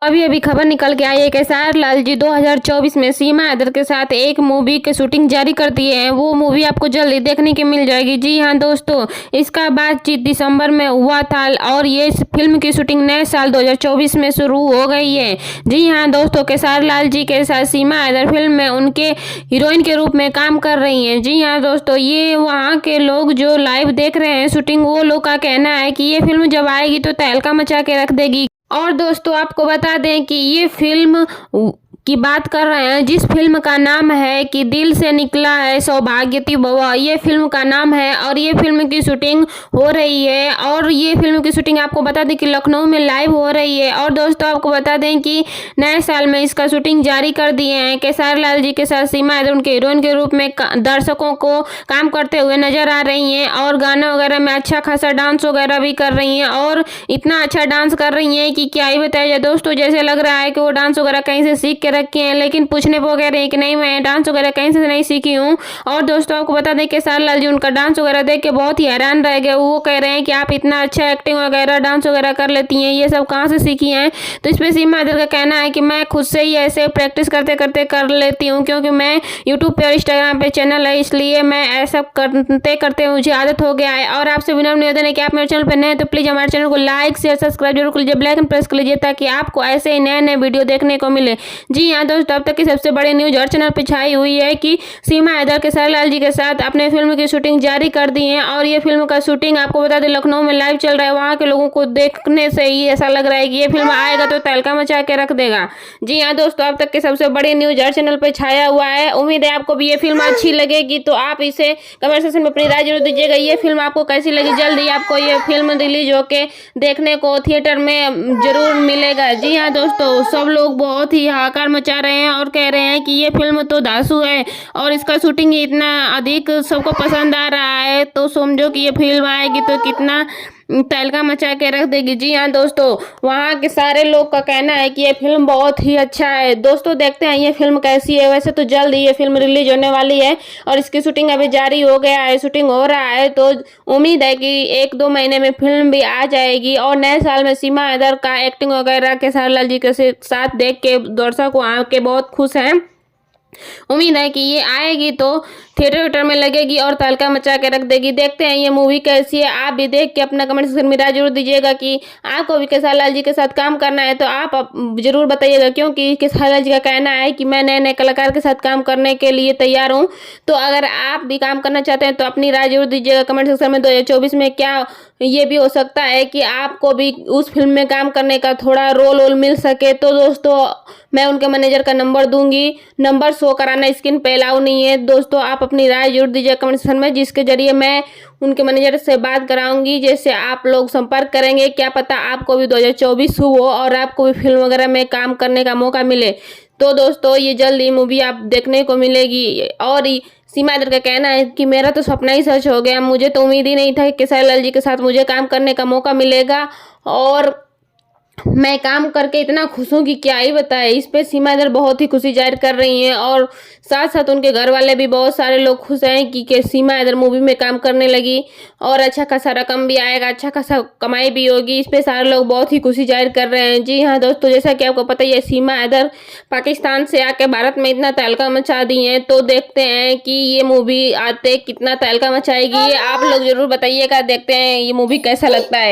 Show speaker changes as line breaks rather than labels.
अभी अभी खबर निकल के आई है कि केसार लाल जी 2024 में सीमा हैदर के साथ एक मूवी की शूटिंग जारी कर दिए हैं। वो मूवी आपको जल्दी देखने की मिल जाएगी। जी हाँ दोस्तों, इसका बातचीत दिसंबर में हुआ था और ये फिल्म की शूटिंग नए साल 2024 में शुरू हो गई है। जी हाँ दोस्तों, केसार लाल जी के साथ सीमा हैदर फिल्म में उनके हीरोइन के रूप में काम कर रही हैं। जी हाँ दोस्तों, ये वहाँ के लोग जो लाइव देख रहे हैं शूटिंग, वो लोग का कहना है कि ये फिल्म जब आएगी तो तहलका मचा के रख देगी। और दोस्तों आपको बता दें कि ये फिल्म की बात कर रहे हैं जिस फिल्म का नाम है कि दिल से निकला है सौभाग्यवती बउआ, ये फिल्म का नाम है और ये फिल्म की शूटिंग हो रही है। और ये फिल्म की शूटिंग आपको बता दें कि लखनऊ में लाइव हो रही है। और दोस्तों आपको बता दें कि नए साल में इसका शूटिंग जारी कर दिए हैं। केसार लाल जी के साथ सीमा हैदर उनके हीरोइन के रूप में दर्शकों को काम करते हुए नजर आ रही हैं और गाना वगैरह में अच्छा खासा डांस वगैरह भी कर रही हैं और इतना अच्छा डांस कर रही हैं कि क्या ही बताया जाए दोस्तों। जैसे लग रहा है कि वो डांस वगैरह कहीं से सीख के रखी हैं, लेकिन पूछने पर कह रहे हैं कि नहीं, मैं डांस वगैरह कहीं से नहीं सीखी हूँ। और दोस्तों आपको बता दें कि केसार लाल जी उनका डांस वगैरह देख के बहुत ही हैरान रह गए। वो कह रहे हैं कि आप इतना अच्छा एक्टिंग वगैरह डांस वगैरह कर लेती हैं, ये सब कहाँ से सीखी हैं। तो इस पर सीमा हैदर का कहना है कि मैं खुद से ही ऐसे प्रैक्टिस करते करते कर लेती हूँ, क्योंकि मैं यूट्यूब पे और इंस्टाग्राम पे चैनल है, इसलिए मैं ऐसा करते करते मुझे आदत हो गया है। और आपसे विनम्र निवेदन है कि आप मेरे चैनल पर नए हैं तो प्लीज़ हमारे चैनल को लाइक शेयर सब्सक्राइब जरूर कर लीजिए, बेल आइकन प्रेस कर लीजिए ताकि आपको ऐसे ही नए नए वीडियो देखने को मिले। जी हाँ दोस्तों, अब तक की सबसे बड़ी न्यूज हर चैनल पे छाई हुई है कि सीमा हैदर केसार लाल जी के साथ अपने फिल्म की शूटिंग जारी कर दी है। और ये फिल्म का शूटिंग आपको बता दें लखनऊ में लाइव चल रहा है। वहाँ के लोगों को देखने से ही ऐसा लग रहा है कि ये फिल्म आएगा तो तहलका मचा के रख देगा। जी हाँ दोस्तों, अब तक की सबसे बड़ी न्यूज हर चैनल पे छाया हुआ है। उम्मीद है आपको भी ये फिल्म अच्छी लगेगी, तो आप इसे कमेंट सेक्शन में अपनी राय जरूर दीजिएगा। ये फिल्म आपको कैसी लगी, जल्दी आपको ये फिल्म रिलीज होके देखने को थिएटर में जरूर मिलेगा। जी हाँ दोस्तों, सब लोग बहुत ही हाहाकार मचा रहे हैं और कह रहे हैं कि ये फिल्म तो धांसू है और इसका शूटिंग इतना अधिक सबको पसंद आ रहा है, तो समझो कि ये फिल्म आएगी तो कितना तहलका मचा के रख देगी। जी हाँ दोस्तों, वहाँ के सारे लोग का कहना है कि ये फिल्म बहुत ही अच्छा है। दोस्तों देखते हैं ये फिल्म कैसी है। वैसे तो जल्द ही ये फिल्म रिलीज होने वाली है और इसकी शूटिंग अभी जारी हो गया है, शूटिंग हो रहा है, तो उम्मीद है कि 1-2 महीने में फिल्म भी आ जाएगी। और नए साल में सीमा हैदर का एक्टिंग वगैरह केसार लाल जी के साथ देख के दर्शक आके बहुत खुश हैं। उम्मीद है कि ये आएगी तो थिएटर में लगेगी और तहलका मचा के रख देगी। देखते हैं ये मूवी कैसी है। आप भी देख के अपना कमेंट सेक्शन में राय जरूर दीजिएगा कि आपको भी केसार लाल जी के साथ काम करना है तो आप जरूर बताइएगा, क्योंकि केसार लाल जी का कहना है कि मैं नए नए कलाकार के साथ काम करने के लिए तैयार हूँ। तो अगर आप भी काम करना चाहते हैं तो अपनी राय जरूर दीजिएगा कमेंट सेक्शन में। 2024 में क्या ये भी हो सकता है कि आपको भी उस फिल्म में काम करने का थोड़ा रोल मिल सके। तो दोस्तों मैं उनके मैनेजर का नंबर दूंगी, नंबर शो कराना स्क्रीन पे अलाउ नहीं है। दोस्तों आप अपनी राय जरूर दीजिए कमेंट सेक्शन में, जिसके जरिए मैं उनके मैनेजर से बात कराऊंगी। जैसे आप लोग संपर्क करेंगे, क्या पता आपको भी 2024 हो और आपको भी फिल्म वगैरह में काम करने का मौका मिले। तो दोस्तों ये जल्द ही मूवी आप देखने को मिलेगी। और सीमा हैदर का कहना है कि मेरा तो सपना ही सच हो गया, मुझे तो उम्मीद ही नहीं था कि केसार लाल जी के साथ मुझे काम करने का मौका मिलेगा और मैं काम करके इतना खुश हूँ कि क्या ही बताए। इस पे सीमा हैदर बहुत ही खुशी जाहिर कर रही हैं और साथ साथ उनके घर वाले भी बहुत सारे लोग खुश हैं कि सीमा हैदर मूवी में काम करने लगी और अच्छा खासा रकम भी आएगा, अच्छा खासा कमाई भी होगी। इस पे सारे लोग बहुत ही खुशी जाहिर कर रहे हैं। जी हाँ दोस्तों, जैसा कि आपको पता ही है सीमा हैदर पाकिस्तान से आके भारत में इतना तहलका मचा दी है, तो देखते हैं कि ये मूवी आते कितना तहलका मचाएगी। आप लोग जरूर बताइएगा, देखते हैं ये मूवी कैसा लगता है।